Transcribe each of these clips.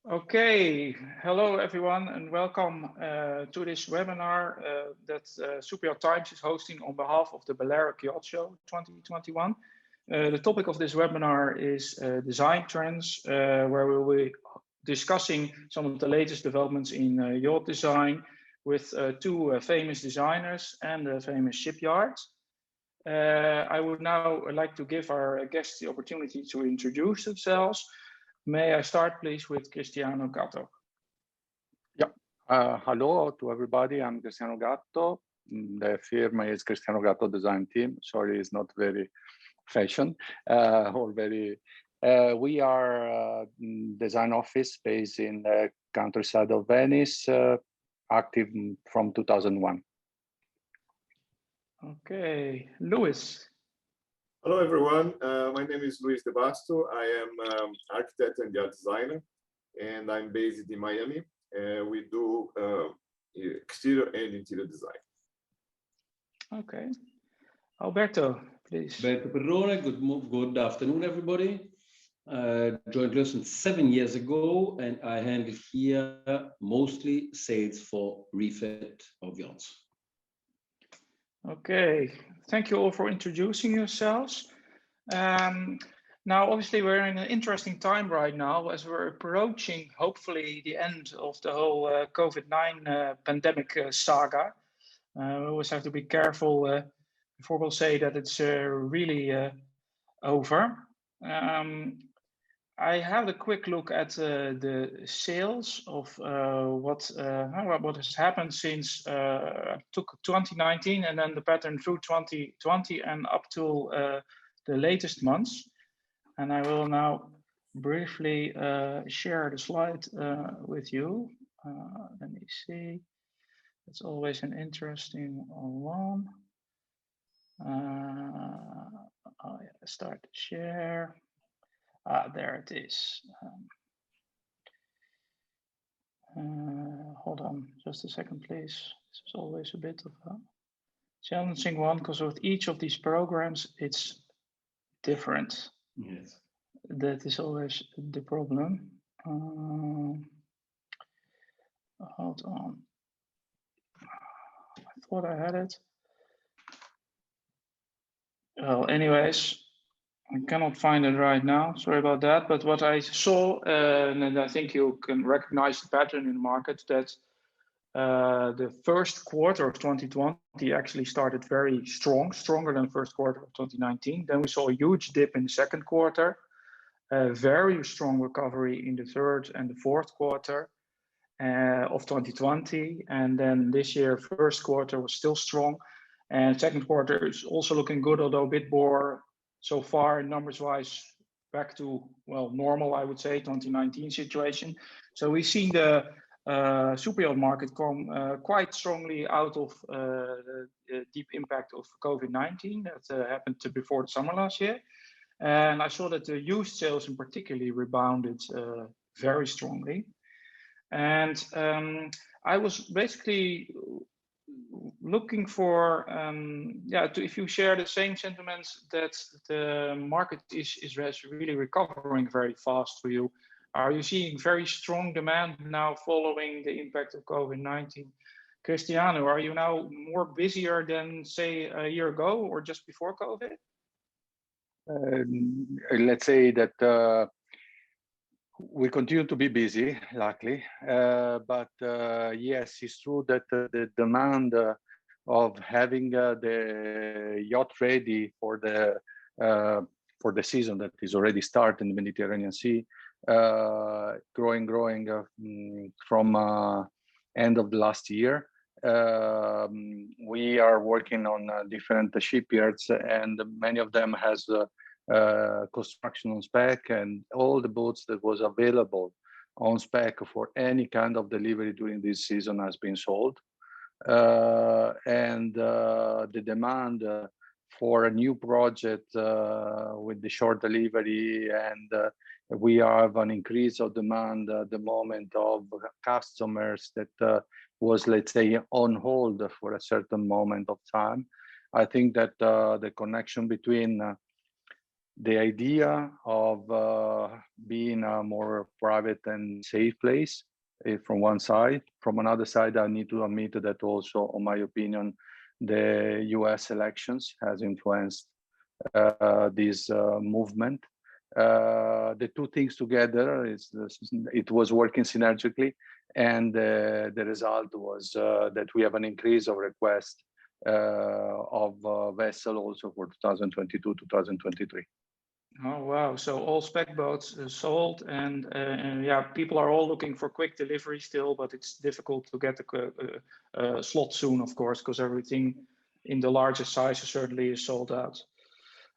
Okay, hello everyone and welcome to this webinar that Superyacht Times is hosting on behalf of the Balearic Yacht Show 2021. The topic of this webinar is design trends, where we will be discussing some of the latest developments in yacht design with two famous designers and famous shipyards. I would now like to give our guests the opportunity to introduce themselves. May I start, please, with Cristiano Gatto? Yeah. Hello to everybody. I'm Cristiano Gatto. The firm is Cristiano Gatto Design Team. Sorry, it's not very fashion or very. We are a design office based in the countryside of Venice, active from 2001. Okay, Luis. Hello, everyone. My name is Luiz de Basto. I am architect and yacht designer, and I'm based in Miami. We do exterior and interior design. Okay. Alberto, please. Alberto Perrone, good afternoon, everybody. Joined Lürssen 7 years ago, and I handle here mostly sales for refit of yachts. Okay, thank you all for introducing yourselves. Now, obviously, we're in an interesting time right now as we're approaching, hopefully, the end of the whole COVID-19 pandemic saga. We always have to be careful before we'll say that it's really over. I had a quick look at the sales of what has happened since 2019 and then the pattern through 2020 and up to the latest months. And I will now briefly share the slide with you. Let me see. It's always an interesting one. Oh yeah, start to share. There it is. Hold on just a second, please. This is always a bit of a challenging one because with each of these programs, it's different. Yes. That is always the problem. Hold on. I thought I had it. Well, anyways, I cannot find it right now. Sorry about that. But what I saw, and I think you can recognize the pattern in the market, that the first quarter of 2020 actually started very strong, stronger than the first quarter of 2019. Then we saw a huge dip in the second quarter, a very strong recovery in the third and the fourth quarter of 2020. And then this year, first quarter was still strong. And second quarter is also looking good, although a bit more so far numbers-wise back to, well, normal, I would say, 2019 situation. So we've seen the super yacht market come quite strongly out of the deep impact of COVID-19 that happened before the summer last year. And I saw that the used sales in particularly rebounded very strongly. And I was basically looking for, if you share the same sentiments that the market is really recovering very fast for you. Are you seeing very strong demand now following the impact of COVID-19? Cristiano, are you now more busier than, say, a year ago or just before COVID? Let's say that we continue to be busy, luckily. But yes, it's true that the demand of having the yacht ready for the season that is already started in the Mediterranean Sea, growing from end of the last year. We are working on different shipyards, and many of them has construction on spec, and all the boats that was available on spec for any kind of delivery during this season has been sold. And the demand for a new project with the short delivery, and we have an increase of demand at the moment of customers that was, let's say, on hold for a certain moment of time. I think that the connection between the idea of being a more private and safe place from one side. From another side, I need to admit that also, in my opinion, the US elections has influenced this movement. The two things together, it was working synergically, and the result was that we have an increase of request of vessel also for 2022-2023. Oh wow! So all spec boats sold, and yeah, people are all looking for quick delivery still, but it's difficult to get a slot soon, of course, because everything in the larger sizes certainly is sold out.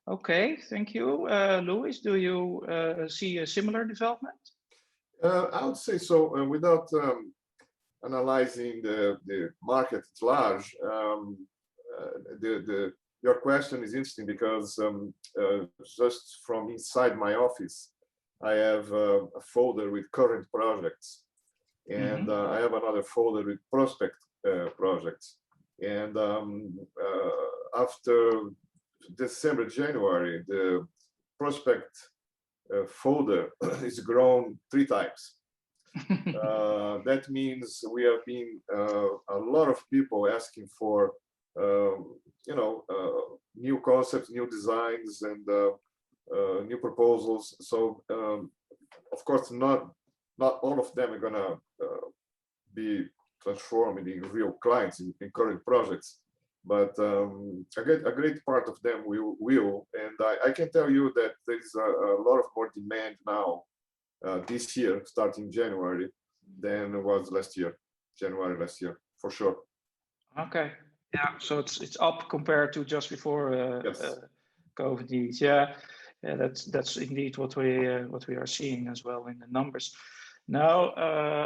Okay, thank you, Luis. Do you see a similar development? I would say so. Without analyzing the market at large, your question is interesting because just from inside my office, I have a folder with current projects, and I have another folder with prospect projects. And after December, January, the prospect folder is grown 3 times. That means we have been a lot of people asking for new concepts, new designs, and new proposals. So of course, not all of them are gonna be transformed in real clients in current projects, but a great part of them will. And I can tell you that there is a lot of more demand now this year, starting January, than it was last year, January last year, for sure. Okay. Yeah, so it's up compared to just before Yes. COVID. Yeah, that's indeed what we are seeing as well in the numbers. Now,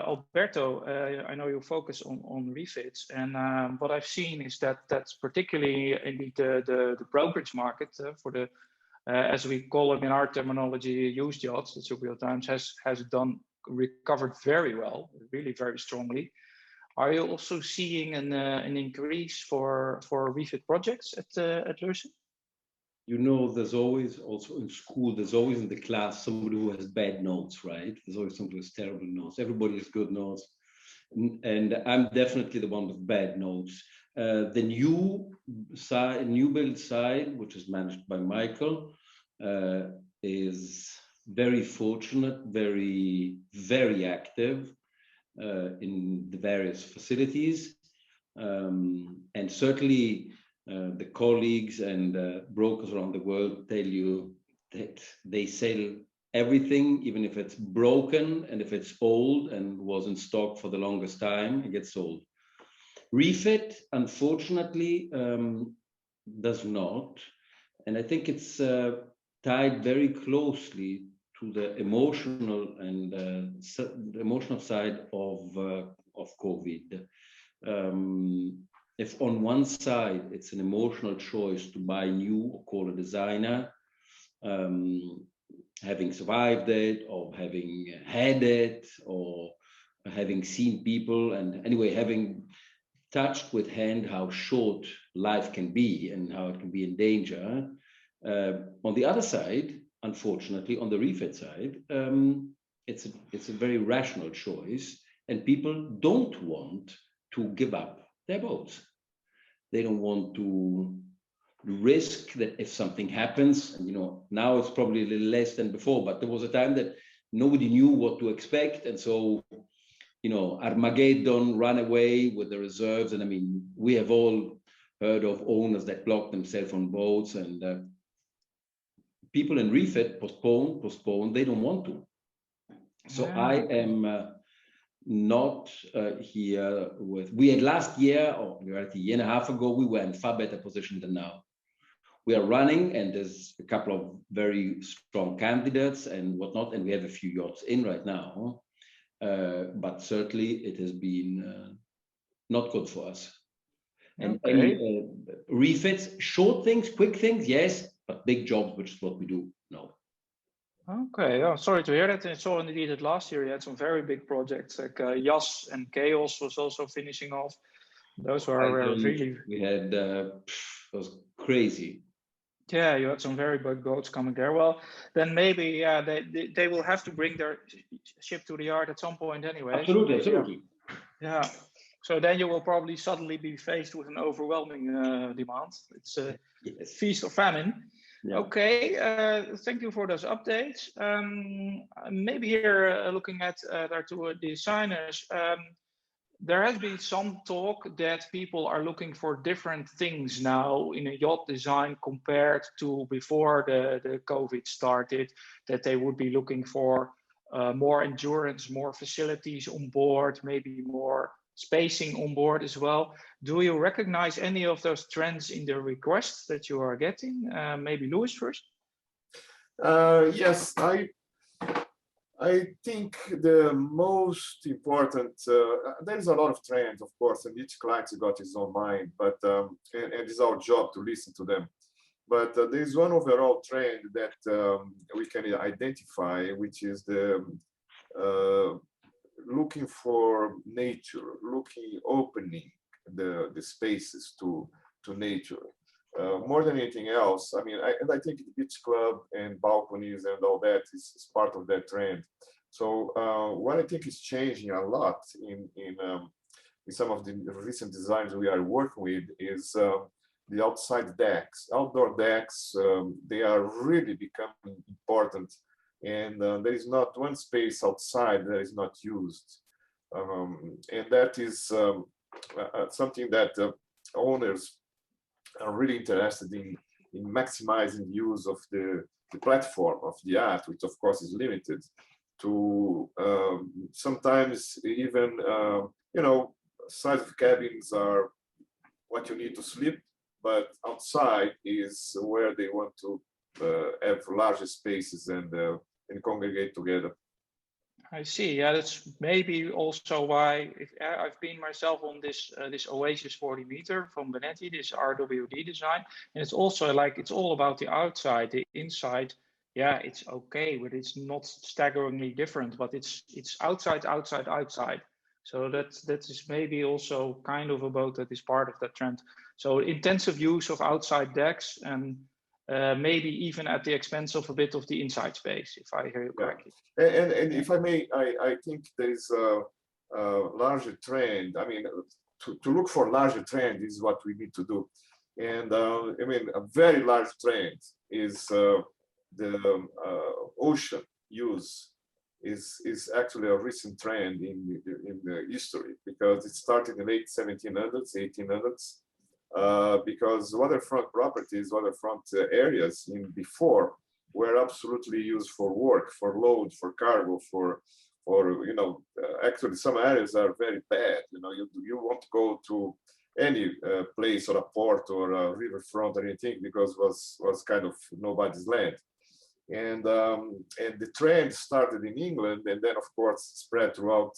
Alberto, I know you focus on refits, and what I've seen is that's particularly indeed the brokerage market for the as we call them in our terminology, used yachts. The SuperYacht Times has recovered very well, really very strongly. Are you also seeing an increase for refit projects at Lürssen? You know, there's always also in school, there's always in the class somebody who has bad notes, right? There's always somebody who has terrible notes. Everybody has good notes. And I'm definitely the one with bad notes. The new build side, which is managed by Michael, is very fortunate, very, very active in the various facilities. And certainly the colleagues and brokers around the world tell you that they sell everything, even if it's broken and if it's old and was in stock for the longest time, it gets sold. Refit, unfortunately, does not. And I think it's tied very closely to the emotional and the emotional side of COVID. If on one side it's an emotional choice to buy new or call a designer, having survived it or having had it or having seen people and anyway having touched with hand how short life can be and how it can be in danger. On the other side, unfortunately, on the refit side, it's a very rational choice, and people don't want to give up their boats. They don't want to risk that if something happens, and now it's probably a little less than before, but there was a time that nobody knew what to expect, and so Armageddon ran away with the reserves. And I mean, we have all heard of owners that blocked themselves on boats, and people in refit postpone, they don't want to. So I am not here with, we had last year, or we were at a year and a half ago, we were in far better position than now. We are running, and there's a couple of very strong candidates and whatnot, and we have a few yachts in right now. But certainly it has been not good for us. And any refits, short things, quick things, yes, but big jobs, which is what we do, no. Okay, oh, sorry to hear that. I saw indeed that last year you had some very big projects, like Yas and Chaos was also finishing off. Those were really... We had, it was crazy. Yeah, you had some very big boats coming there. Well, then maybe yeah, they will have to bring their ship to the yard at some point anyway. Absolutely, So maybe, absolutely. yeah. So then you will probably suddenly be faced with an overwhelming demand. It's a Yes. feast or famine. Yeah. Okay, thank you for those updates. Maybe here, looking at our two designers, there has been some talk that people are looking for different things now in a yacht design compared to before the COVID started, that they would be looking for more endurance, more facilities on board, maybe more spacing on board as well. Do you recognize any of those trends in the requests that you are getting? Maybe Luis first. Yes, I think the most important, there's a lot of trends, of course, and each client's got his own mind, but and it's our job to listen to them. But there's one overall trend that we can identify, which is the looking for nature, opening the spaces to nature. More than anything else, I mean, I think the beach club and balconies and all that is part of that trend. So what I think is changing a lot in some of the recent designs we are working with is the outside decks, outdoor decks. They are really becoming important, and there is not one space outside that is not used, and that is something that owners are really interested in maximizing the use of the platform of the yacht, which of course is limited to sometimes even, you know, size of cabins are what you need to sleep, but outside is where they want to have larger spaces and congregate together. I see. Yeah, that's maybe also why I've been myself on this this Oasis 40 meter from Benetti, this RWD design, and it's also like it's all about the outside. The inside, yeah, it's okay, but it's not staggeringly different. But it's outside, outside, outside. So that is maybe also kind of a boat that is part of that trend. So intensive use of outside decks and maybe even at the expense of a bit of the inside space, if I hear you correctly. Yeah. And if I may, I think there is a larger trend. I mean, to look for larger trend is what we need to do. And I mean, a very large trend is the ocean use is actually a recent trend in the history, because it started in the late 1700s, 1800s. Because waterfront properties, waterfront areas in before were absolutely used for work, for load, for cargo, for you know, actually some areas are very bad. You know, you won't go to any place or a port or a riverfront or anything because was kind of nobody's land. And the trend started in England and then of course spread throughout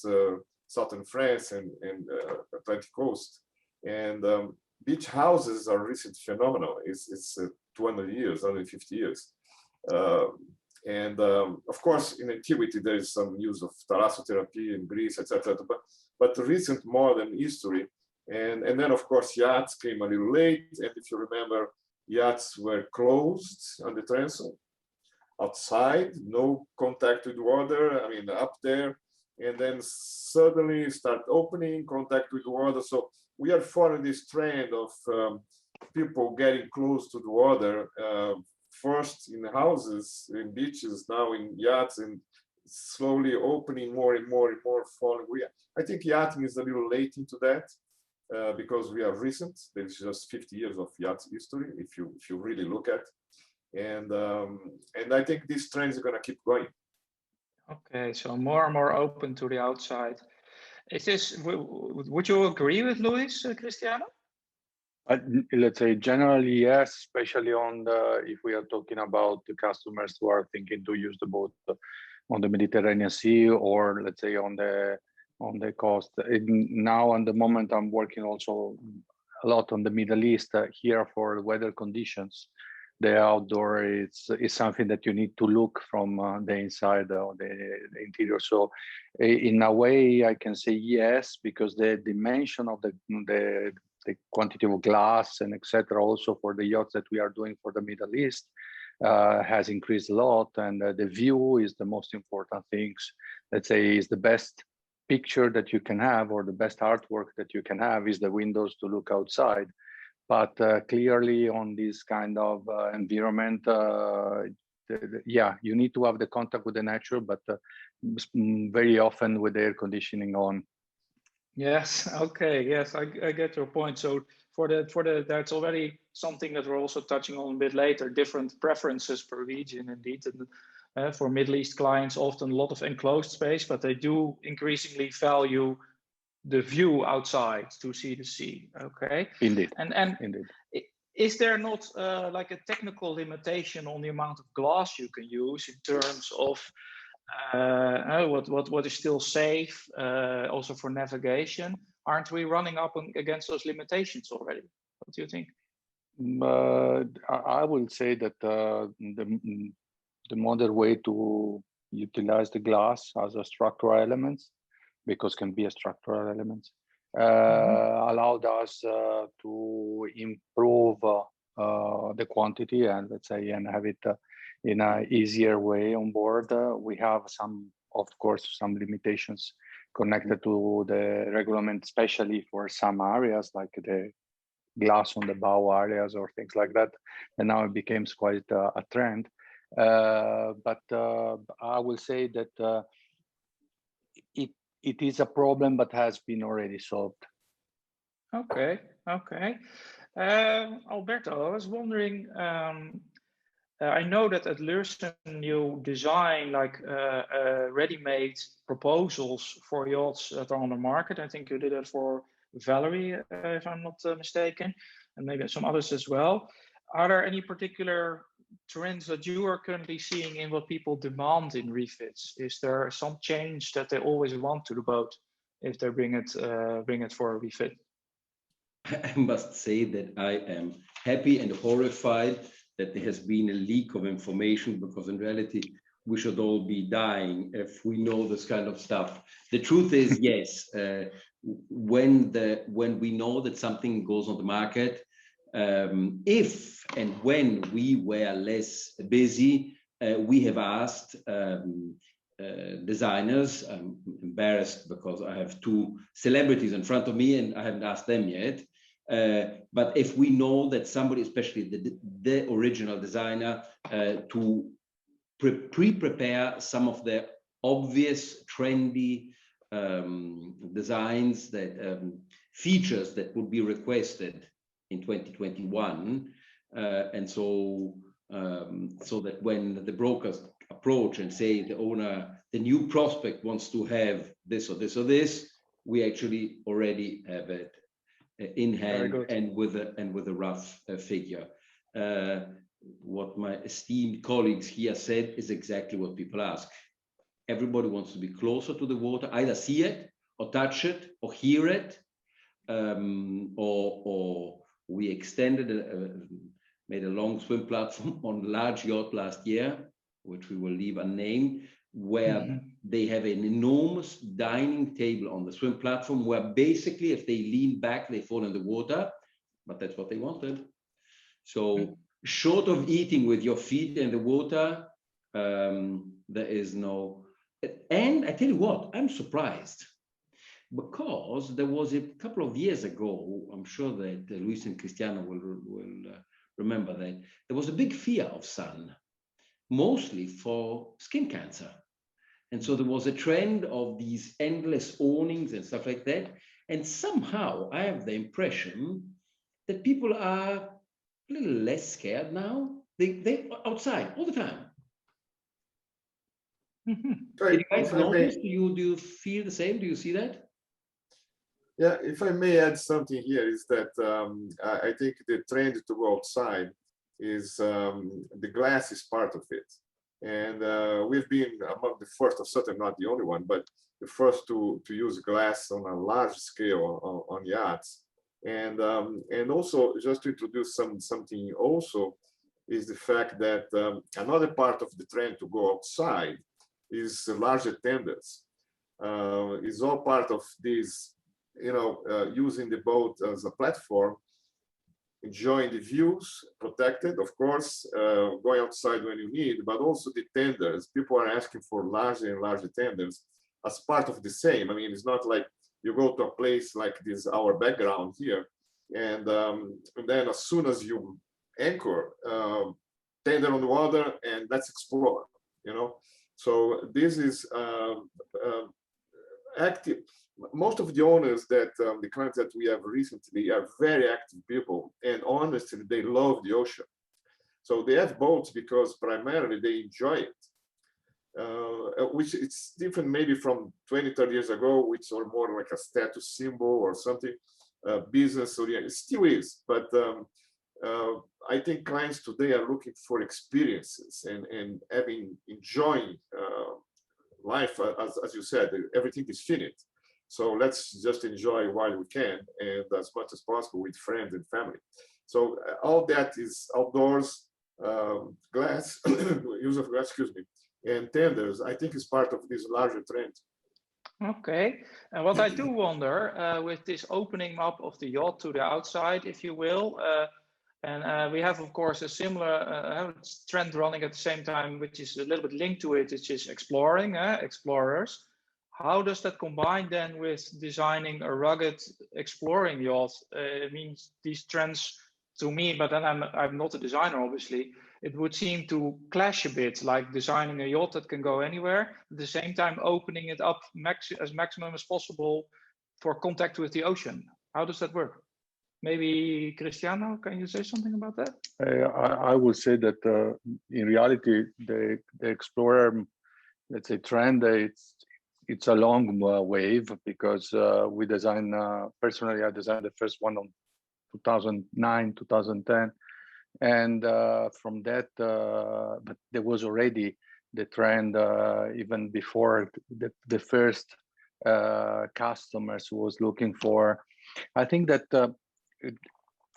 southern France and Atlantic coast. And beach houses are recent phenomenon. It's 200 years, 150 years. Of course, in antiquity, there is some use of thalassotherapy in Greece, etc. But the recent modern history, and then of course yachts came a little late. And if you remember, yachts were closed on the transom, outside, no contact with water. I mean, up there, and then suddenly start opening, contact with water. So we are following this trend of people getting close to the water, first in houses, in beaches, now in yachts, and slowly opening more and more and more, following. I think yachting is a little late into that because we are recent. There's just 50 years of yacht history, if you really look at. And I think these trends are going to keep going. Okay, so more and more open to the outside. Is this? Would you agree with Luis, Cristiano? Let's say generally yes, especially on the, if we are talking about the customers who are thinking to use the boat on the Mediterranean Sea, or let's say on the coast. Now, at the moment, I'm working also a lot on the Middle East here for weather conditions. the outdoor is something that you need to look from the inside or the interior. So in a way, I can say yes, because the dimension of the quantity of glass and etc. also for the yachts that we are doing for the Middle East has increased a lot, and the view is the most important things. Let's say is the best picture that you can have, or the best artwork that you can have, is the windows to look outside. But clearly on this kind of environment, yeah, you need to have the contact with the nature, but very often with air conditioning on. Yes. Okay. Yes, I get your point. So for the that's already something that we're also touching on a bit later. Different preferences per region, indeed. And for Middle East clients, often a lot of enclosed space, but they do increasingly value the view outside to see the sea. Okay. Indeed. And Indeed. is there not like a technical limitation on the amount of glass you can use in terms of what is still safe, also for navigation? Aren't we running up against those limitations already? What do you think? I will say that the modern way to utilize the glass as a structural elements, because can be a structural element, allowed us to improve the quantity and, let's say, and have it in an easier way on board. We have some, of course, some limitations connected to the regulation, especially for some areas like the glass on the bow areas or things like that. And now it becomes quite a trend. But I will say that it is a problem, but has been already solved. Okay. Alberto, I was wondering, I know that at Lürssen you design like ready-made proposals for yachts that are on the market. I think you did it for Valerie, if I'm not mistaken, and maybe some others as well. Are there any particular trends that you are currently seeing in what people demand in refits? Is there some change that they always want to the boat if they bring it for a refit? I must say that I am happy and horrified that there has been a leak of information, because in reality, we should all be dying if we know this kind of stuff. The truth is, yes, when we know that something goes on the market, if and when we were less busy, we have asked designers. I'm embarrassed because I have two celebrities in front of me and I haven't asked them yet. But if we know that somebody, especially the original designer, to prepare some of the obvious trendy designs, that features that would be requested in 2021, and so that when the brokers approach and say the owner, the new prospect wants to have this or this or this, we actually already have it in hand and with a rough figure. What my esteemed colleagues here said is exactly what people ask. Everybody wants to be closer to the water, either see it or touch it or hear it, or we extended, made a long swim platform on a large yacht last year, which we will leave unnamed, where they have an enormous dining table on the swim platform, where basically if they lean back, they fall in the water, but that's what they wanted. So short of eating with your feet in the water, there is no, and I tell you what, I'm surprised, because there was a couple of years ago, I'm sure that Luis and Cristiano will remember that, there was a big fear of sun, mostly for skin cancer. And so there was a trend of these endless awnings and stuff like that. And somehow I have the impression that people are a little less scared now. They outside all the time. Did you guys notice? Do you feel the same? Do you see that? Yeah, if I may add something here, is that I think the trend to go outside is the glass is part of it. And we've been among the first, or certainly not the only one, but the first to use glass on a large scale on yachts. And also, just to introduce something also, is the fact that another part of the trend to go outside is larger tenders. Is all part of this, using the boat as a platform, enjoying the views, protected, of course, going outside when you need, but also the tenders. People are asking for larger and larger tenders as part of the same. I mean, it's not like you go to a place like this, our background here, and then as soon as you anchor, tender on the water, and let's explore, So this is active. Most of the owners that the clients that we have recently are very active people, and honestly, they love the ocean. So they have boats because primarily they enjoy it, which it's different maybe from 20, 30 years ago, which are more like a status symbol or something, business oriented. It still is, but I think clients today are looking for experiences and enjoying life. As you said, everything is finite. So let's just enjoy while we can, and as much as possible with friends and family. So all that is outdoors, glass, use of glass, and tenders, I think is part of this larger trend. Okay, and what I do wonder with this opening up of the yacht to the outside, if you will, and we have, of course, a similar trend running at the same time, which is a little bit linked to it, which is exploring, explorers. How does that combine then with designing a rugged exploring yacht? It means these trends to me, but then I'm not a designer, obviously. It would seem to clash a bit, like designing a yacht that can go anywhere, at the same time opening it up as maximum as possible for contact with the ocean. How does that work? Maybe Cristiano, can you say something about that? I would say that in reality, the explorer, let's say, trend, it's a long wave, because we design, personally, I designed the first one on 2009, 2010. And from that, but there was already the trend even before the first customers was looking for. I think that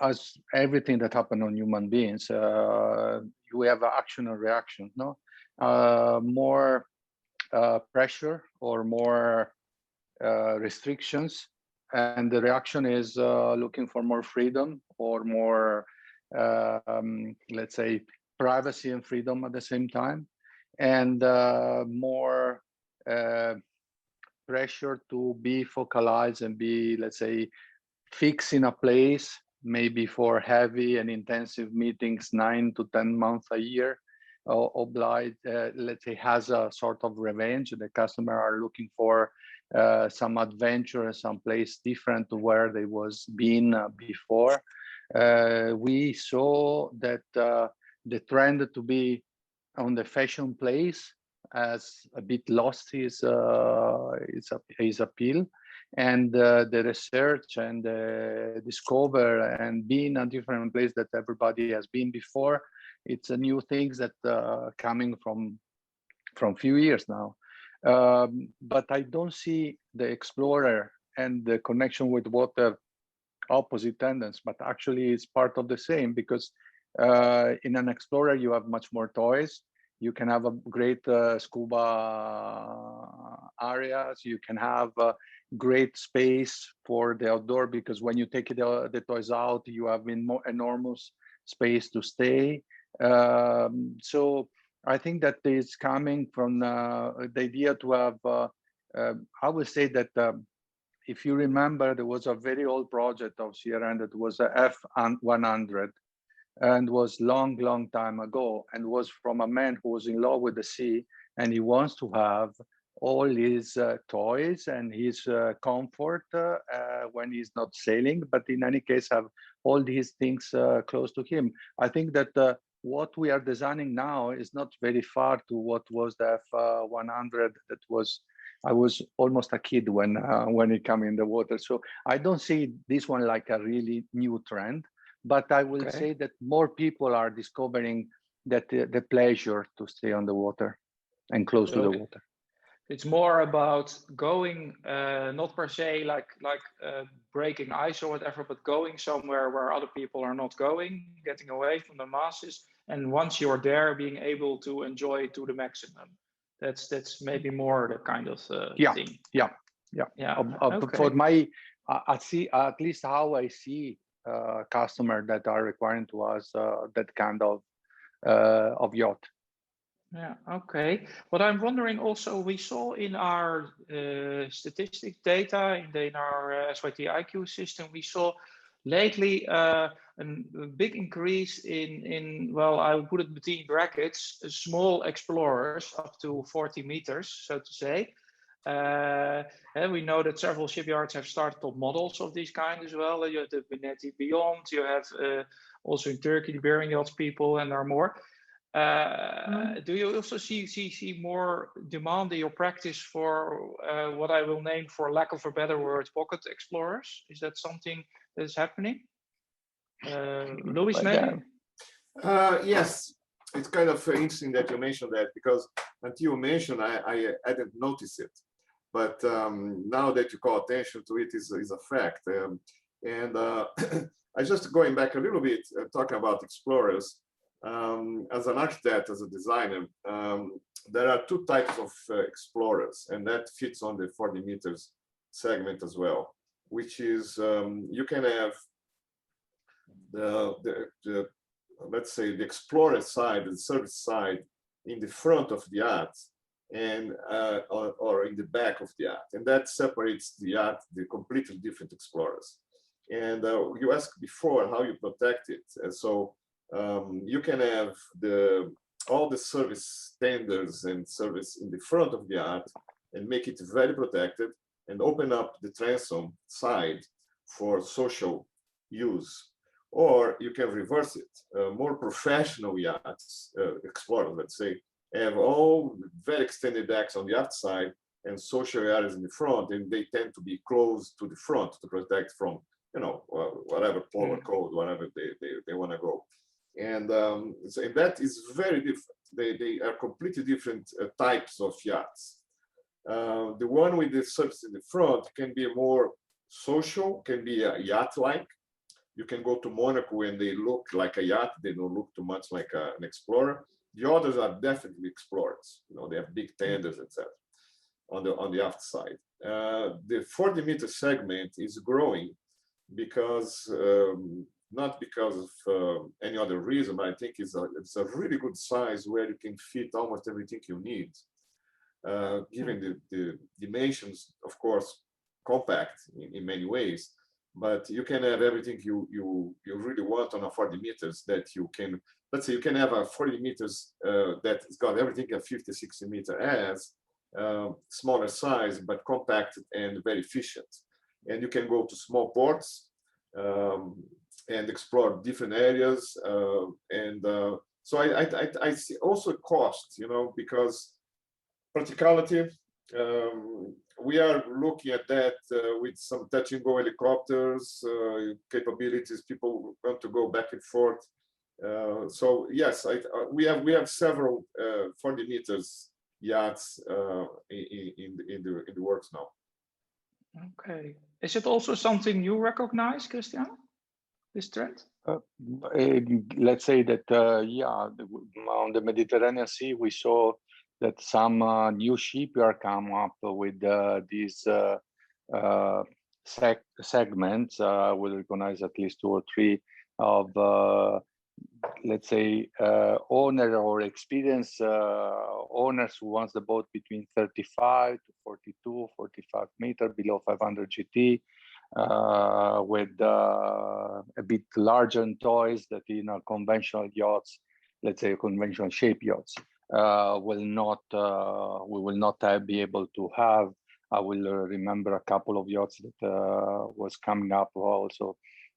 as everything that happened on human beings, you have action and reaction, no? More pressure or more restrictions, and the reaction is looking for more freedom or more, let's say, privacy and freedom at the same time, and more pressure to be focalized and be, let's say, fixed in a place, maybe for heavy and intensive meetings, 9 to 10 months a year, obliged, let's say, has a sort of revenge. The customer are looking for some adventure, some place different to where they was been before. We saw that the trend to be on the fashion place has a bit lost his appeal, and the research and discover and being a different place that everybody has been before, it's a new things that coming from few years now. But I don't see the explorer and the connection with water opposite tendencies, but actually it's part of the same, because in an explorer you have much more toys. You can have a great scuba areas. You can have a great space for the outdoor, because when you take the toys out, you have enormous space to stay. So I think that is coming from the idea to have, I would say that if you remember, there was a very old project of CRN that was a F100, and was long time ago, and was from a man who was in love with the sea, and he wants to have all his toys and his comfort when he's not sailing, but in any case have all these things close to him. I think that what we are designing now is not very far to what was the F100 that was. I was almost a kid when it came in the water. So I don't see this one like a really new trend, but I will say that more people are discovering that the pleasure to stay on the water and close to the water. It's more about going, not per se like breaking ice or whatever, but going somewhere where other people are not going, getting away from the masses. And once you're there, being able to enjoy it to the maximum. That's maybe more the kind of thing. Yeah. Okay. For my, I see at least how I see customers that are requiring to us that kind of yacht. Yeah, okay. What I'm wondering also, we saw in our statistic data in our SYT IQ system, we saw lately a big increase in, well, I would put it between brackets, small explorers up to 40 meters, so to say. And we know that several shipyards have started up models of this kind as well. You have the Benetti Beyond, you have also in Turkey, the Bearing Yachts people, and there are more. Do you also see more demand in your practice for what I will name, for lack of a better word, pocket explorers? Is that something that is happening? Luis, maybe? Yes, it's kind of interesting that you mentioned that, because until you mentioned, I didn't notice it. But now that you call attention to it, is a fact. I just going back a little bit, talking about explorers. As an architect, as a designer, there are two types of explorers, and that fits on the 40 meters segment as well, which is you can have the let's say the explorer side, the service side, in the front of the yacht, and or in the back of the yacht, and that separates the yacht, the completely different explorers. And you asked before how you protect it, and so you can have all the service standards and service in the front of the yacht and make it very protected, and open up the transom side for social use. Or you can reverse it. More professional yachts, explorers, let's say, have all very extended decks on the yacht side and social areas in the front, and they tend to be close to the front to protect from, whatever polar cold, whatever they want to go. And so that is very different. They are completely different types of yachts. The one with the service in the front can be more social, can be a yacht-like. You can go to Monaco and they look like a yacht. They don't look too much like an explorer. The others are definitely explorers. They have big tenders, etc. On the yacht side. The 40-meter segment is growing because not because of any other reason, but I think it's a really good size where you can fit almost everything you need. Given the dimensions, of course, compact in many ways, but you can have everything you really want on a 40 meters that you can, let's say you can have a 40 meters that's got everything a 50, 60 meter as, smaller size, but compact and very efficient. And you can go to small ports and explore different areas. So I see also cost, because practicality, we are looking at that with some touch and go helicopters, capabilities, people want to go back and forth. So yes, we have several 40 meters yachts in the works now. Okay. Is it also something you recognize, Cristiano, this trend? Let's say that, on the Mediterranean Sea, we saw that some new shipyard come up with these segments. We'll recognize at least 2 or 3 of, let's say, owner or experienced owners who wants the boat between 35 to 42, 45 meter, below 500 GT, with a bit larger toys that in our conventional yachts, let's say conventional shape yachts, we will not be able to have. I will remember a couple of yachts that was coming up also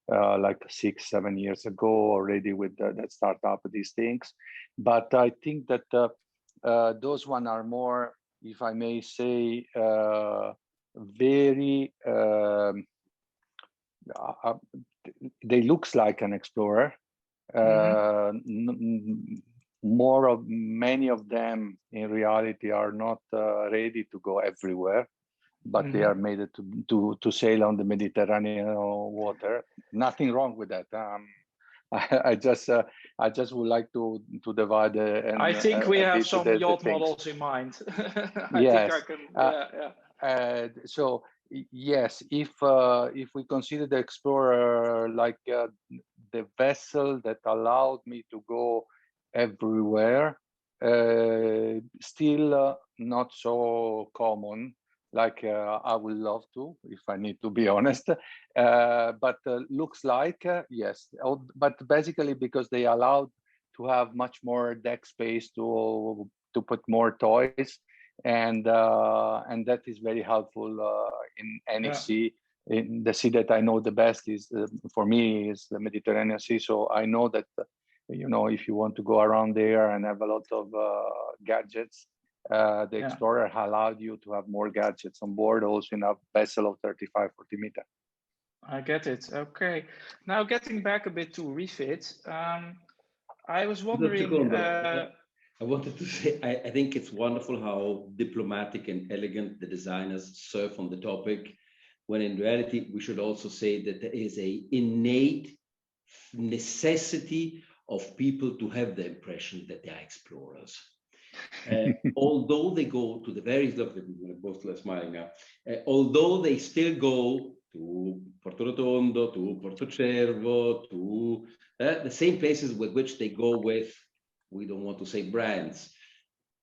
like 6-7 years ago already with that startup these things. But I think that those one are more, if I may say, very they looks like an explorer. many of them in reality are not ready to go everywhere, but they are made to sail on the Mediterranean water. Nothing wrong with that. I just would like to divide. I think we have some yacht things. models in mind. Yes. I think I can. So yes, if we consider the Explorer like the vessel that allowed me to go everywhere, still not so common like I would love to, if I need to be honest. But looks like yes, but basically because they allowed to have much more deck space to put more toys, and that is very helpful in any sea. In the sea that I know the best is for me is the Mediterranean Sea. So I know that if you want to go around there and have a lot of gadgets, the Explorer allowed you to have more gadgets on board, also in a vessel of 35-40 meters. I get it. Okay. Now getting back a bit to refit, I was wondering. I wanted to say, I think it's wonderful how diplomatic and elegant the designers surf on the topic, when in reality, we should also say that there is an innate necessity of people to have the impression that they are explorers. Although they go to the various, look, both are smiling now, although they still go to Porto Rotondo, to Porto Cervo, to the same places with which they go with, we don't want to say brands,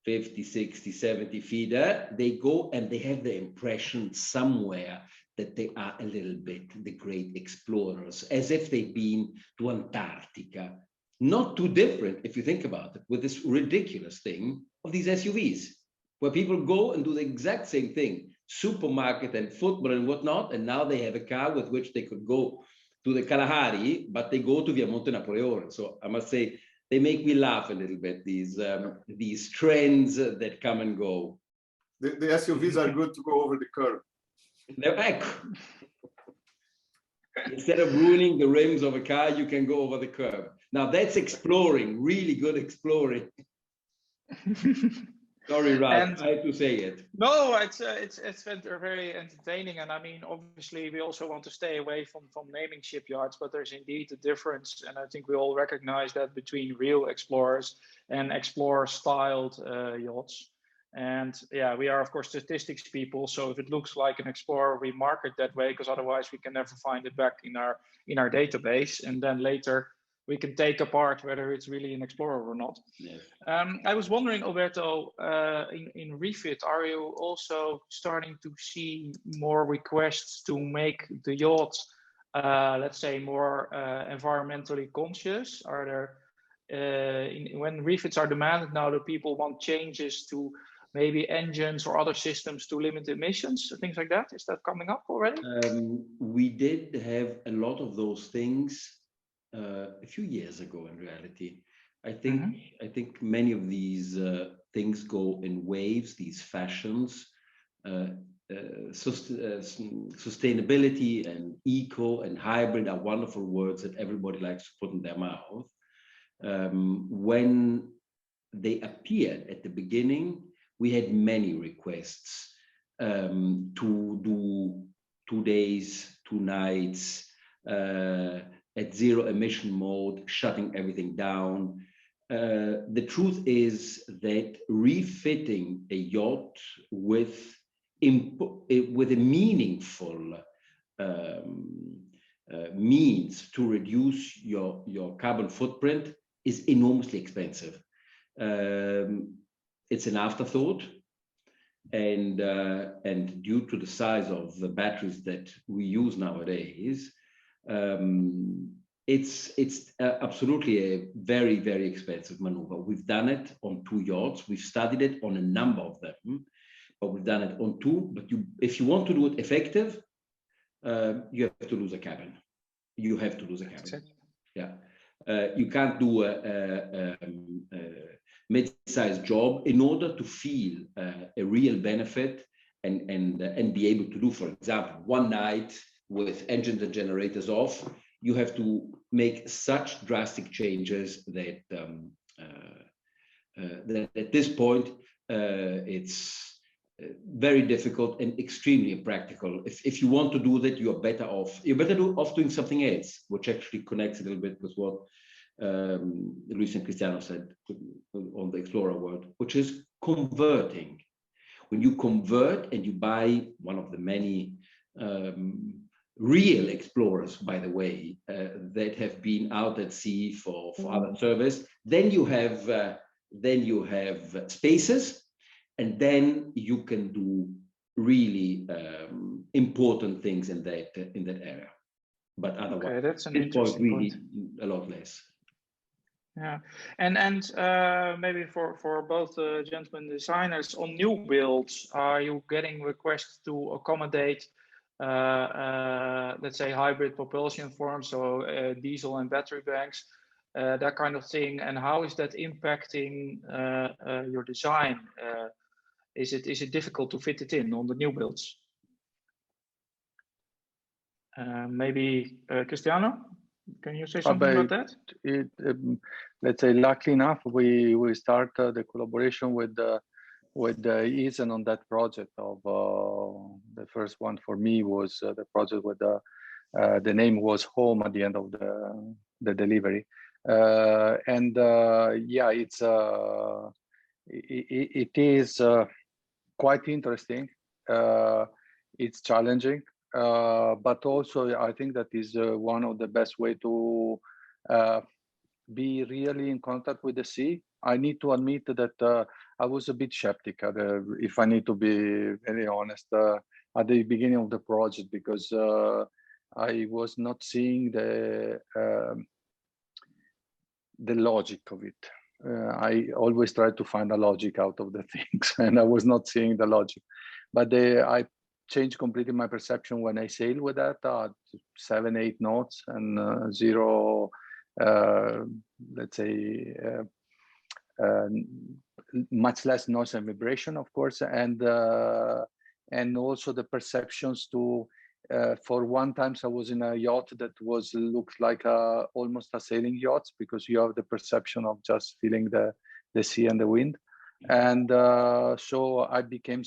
50, 60, 70 feet, they go and they have the impression somewhere that they are a little bit the great explorers, as if they've been to Antarctica. Not too different, if you think about it, with this ridiculous thing of these SUVs, where people go and do the exact same thing, supermarket and football and whatnot, and now they have a car with which they could go to the Kalahari, but they go to Via Monte Napoleone. So I must say, they make me laugh a little bit, these trends that come and go. The SUVs are good to go over the curb. They're back. Instead of ruining the rims of a car, you can go over the curb. Now that's exploring, really good exploring. Sorry, Ralph, I had to say it. No, it's very entertaining, and I mean, obviously, we also want to stay away from naming shipyards, but there's indeed a difference, and I think we all recognize that between real explorers and explorer-styled yachts. And yeah, we are of course statistics people, so if it looks like an explorer, we mark it that way, because otherwise we can never find it back in our database, and then later we can take apart whether it's really an explorer or not. Yes. I was wondering, Alberto, in refit, are you also starting to see more requests to make the yachts, let's say, more environmentally conscious? Are there, when refits are demanded now, do people want changes to maybe engines or other systems to limit emissions, things like that? Is that coming up already? We did have a lot of those things a few years ago. In reality, I think many of these things go in waves, these fashions. Sustainability and eco and hybrid are wonderful words that everybody likes to put in their mouth. When they appeared at the beginning, we had many requests to do 2 days, 2 nights, at zero emission mode, shutting everything down. The truth is that refitting a yacht with a meaningful means to reduce your carbon footprint is enormously expensive. It's an afterthought, and due to the size of the batteries that we use nowadays, it's absolutely a very, very expensive maneuver. We've done it on 2 yachts. We've studied it on a number of them, but we've done it on 2. But if you want to do it effective, you have to lose a cabin. You have to lose a cabin. Yeah, you can't do a mid-sized job in order to feel a real benefit and be able to do, for example, 1 night with engines and generators off. You have to make such drastic changes that that at this point it's very difficult and extremely impractical. If you want to do that, you're better off doing something else, which actually connects a little bit with what Luis and Cristiano said on the Explorer world, which is converting. When you convert and you buy one of the many real explorers, by the way, that have been out at sea for other service, then you have spaces, and then you can do really important things in that area. But otherwise, okay, that's an interesting point. A lot less. Yeah, and maybe for both gentlemen designers, on new builds, are you getting requests to accommodate, let's say, hybrid propulsion forms, so diesel and battery banks, that kind of thing, and how is that impacting your design? Is it difficult to fit it in on the new builds? Maybe Cristiano, can you say something about that? Let's say, luckily enough, we start the collaboration with Ethan on that project. Of the first one for me was the project with the name was Home at the end of the delivery, yeah, it is quite interesting. It's challenging, but also I think that is one of the best way to be really in contact with the sea. I need to admit that I was a bit skeptical, if I need to be very honest, at the beginning of the project, because I was not seeing the logic of it. I always try to find a logic out of the things, and I was not seeing the logic. But I changed completely my perception when I sailed with that 7-8 knots and zero, let's say, much less noise and vibration, of course, and also the perceptions to. For one time, I was in a yacht that looked like almost a sailing yacht, because you have the perception of just feeling the sea and the wind. And so I became,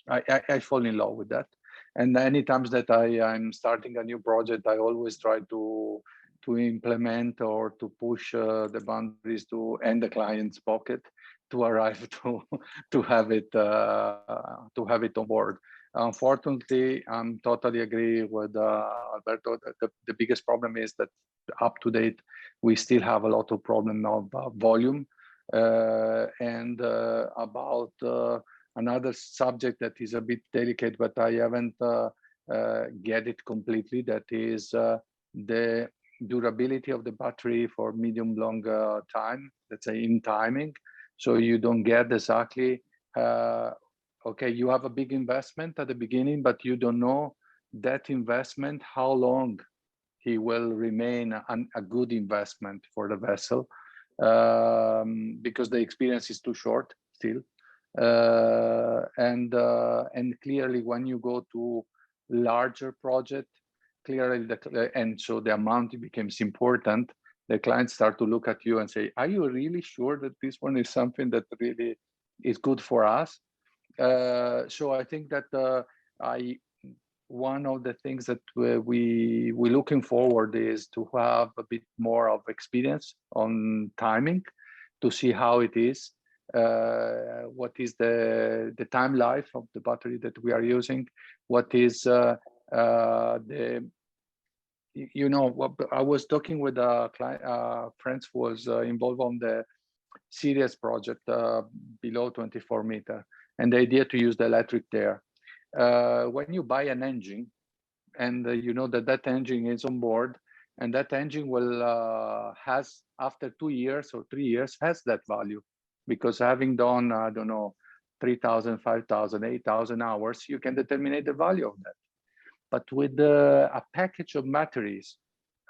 I fall in love with that. And any times that I'm starting a new project, I always try to implement or to push the boundaries and the client's pocket to arrive to have it on board. Unfortunately, I'm totally agree with Alberto. The biggest problem is that up to date, we still have a lot of problem of volume, and about another subject that is a bit delicate, but I haven't get it completely. That is the durability of the battery for medium long time, let's say in timing. So you don't get exactly, okay, you have a big investment at the beginning, but you don't know that investment, how long he will remain a good investment for the vessel, because the experience is too short still. And clearly when you go to larger project, clearly and so the amount becomes important. The clients start to look at you and say, are you really sure that this one is something that really is good for us? So I think that one of the things that we're looking forward is to have a bit more of experience on timing, to see how it is, what is the time life of the battery that we are using, what is I was talking with a client, friends was involved on the Sirius project below 24 meter, and the idea to use the electric there. When you buy an engine, and you know that engine is on board, and that engine will has after 2 years or 3 years has that value, because having done 3,000, 5,000, 8,000 hours, you can determine the value of that. But with a package of batteries,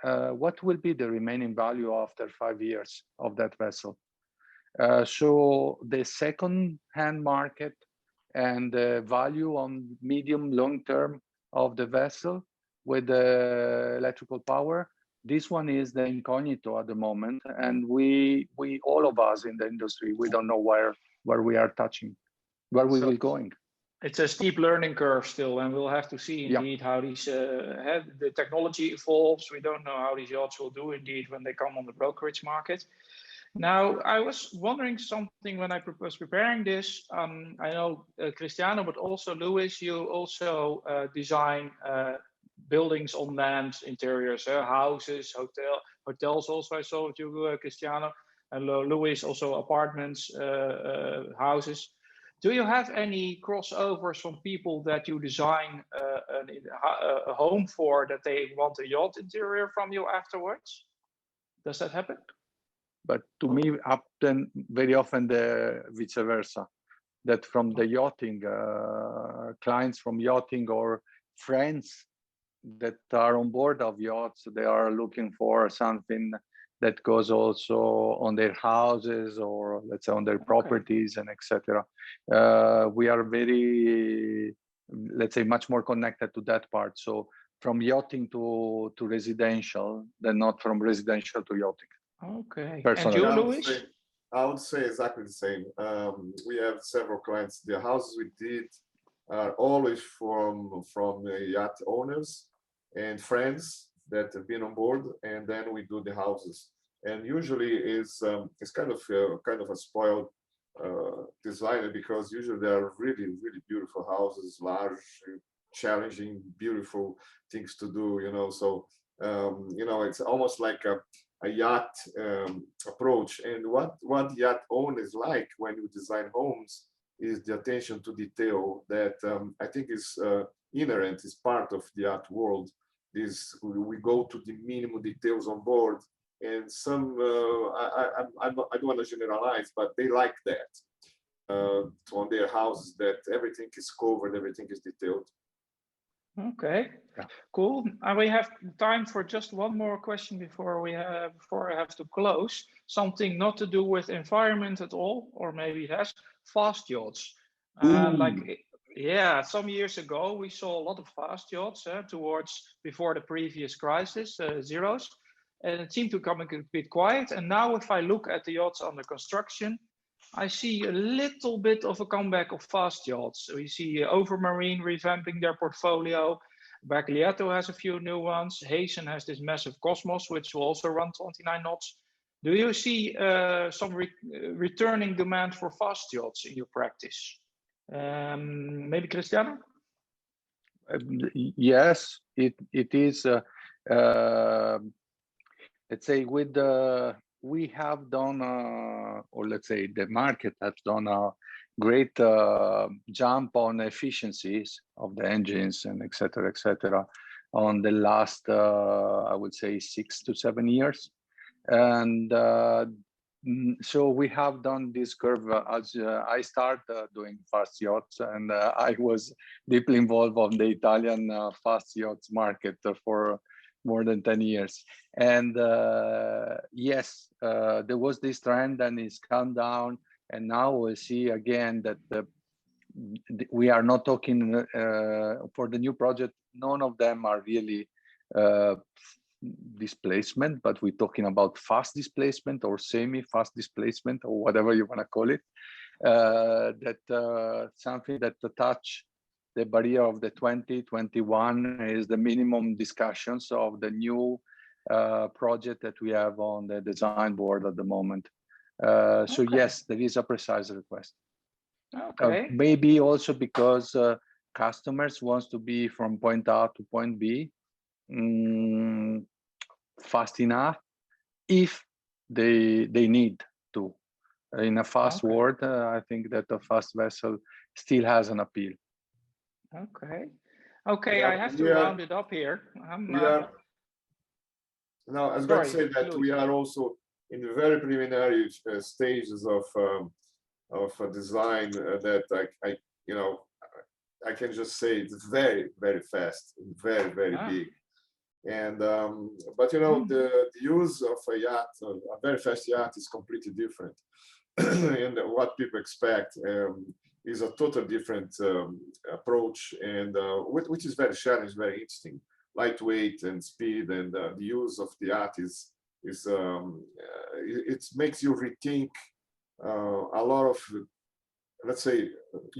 what will be the remaining value after 5 years of that vessel? So the second-hand market and the value on medium long term of the vessel with the electrical power This one is the incognito at the moment, and we all of us in the industry, we don't know where we are touching, where we will going. It's a steep learning curve still, and we'll have to see indeed how these the technology evolves. We don't know how these yachts will do indeed when they come on the brokerage market. Now, I was wondering something when I was preparing this. I know Cristiano, but also Luis, you also design buildings on land, interiors, houses, hotels also I saw with you, Cristiano, and Luis also apartments, houses. Do you have any crossovers from people that you design a home for that they want a yacht interior from you afterwards? Does that happen? But to me, happen very often the vice versa, that from the yachting, clients from yachting or friends that are on board of yachts, they are looking for something that goes also on their houses or let's say on their properties and etc. We are very, let's say, much more connected to that part. So from yachting to residential, than not from residential to yachting. Okay. Personally. And you, Luis? I would say exactly the same. We have several clients. The houses we did are always from yacht owners and friends that have been on board, and then we do the houses. And usually it's kind of a spoiled designer, because usually they are really beautiful houses, large, challenging, beautiful things to do. You know, so you know, it's almost like a yacht approach. And what yacht owners like when you design homes is the attention to detail that I think is inherent, is part of the yacht world. This, we go to the minimum details on board, and some I don't want to generalize, but they like that on their houses, that everything is covered, everything is detailed. Okay, cool. And we have time for just one more question before I have to close. Something not to do with environment at all, or maybe it has. Fast yachts. Yeah, some years ago we saw a lot of fast yachts towards before the previous crisis, zeros, and it seemed to come a bit quiet. And now, if I look at the yachts under construction, I see a little bit of a comeback of fast yachts. We see Overmarine revamping their portfolio. Baglietto has a few new ones. Hazen has this massive Cosmos, which will also run 29 knots. Do you see some returning demand for fast yachts in your practice? Maybe Cristiano? Yes, it is. Let's say with the, we have done, or let's say the market has done a great jump on efficiencies of the engines and et cetera, on the last, I would say 6 to 7 years. And so we have done this curve as I started doing fast yachts, and I was deeply involved on the Italian fast yachts market for more than 10 years. And yes, there was this trend and it's come down. And now we see again that we are not talking for the new project. None of them are really displacement, but we're talking about fast displacement or semi-fast displacement or whatever you want to call it. That something that touch the barrier of the 2021 is the minimum discussions of the new project that we have on the design board at the moment. So yes, there is a precise request. Okay. Maybe also because customers wants to be from point A to point B fast enough if they need to. In a fast world, I think that a fast vessel still has an appeal. Okay, I have to round it up here. Now, I was going to say that we are also in the very preliminary stages of a design that I can just say it's very, very fast, very, very big. And but you know, the use of a yacht, a very fast yacht, is completely different. And what people expect is a totally different approach, and which is very challenging, very interesting. lightweight and speed, and the use of the yacht it makes you rethink a lot of, let's say,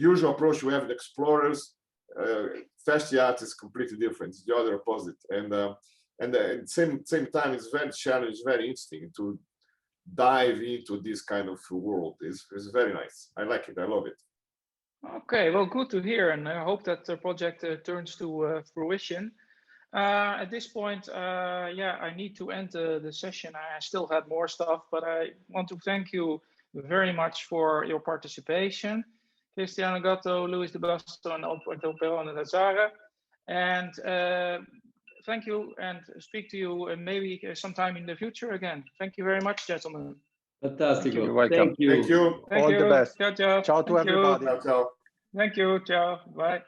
usual approach we have in explorers. Fast yacht is completely different. It's the other opposite, and at the same time, it's very challenging, very interesting to dive into this kind of world. It's very nice. I like it. I love it. Okay, well, good to hear, and I hope that the project turns to fruition. At this point, yeah, I need to end the session. I still had more stuff, but I want to thank you very much for your participation. Cristiano Gatto, Luiz de Basto, and Alberto Perrone da Zara. And thank you, and speak to you maybe sometime in the future again. Thank you very much, gentlemen. Fantastic. You're welcome. Thank you. Thank you. Thank All you. the best. Ciao, ciao. Ciao to Thank you. everybody. Ciao, ciao. Thank you. Ciao. Bye.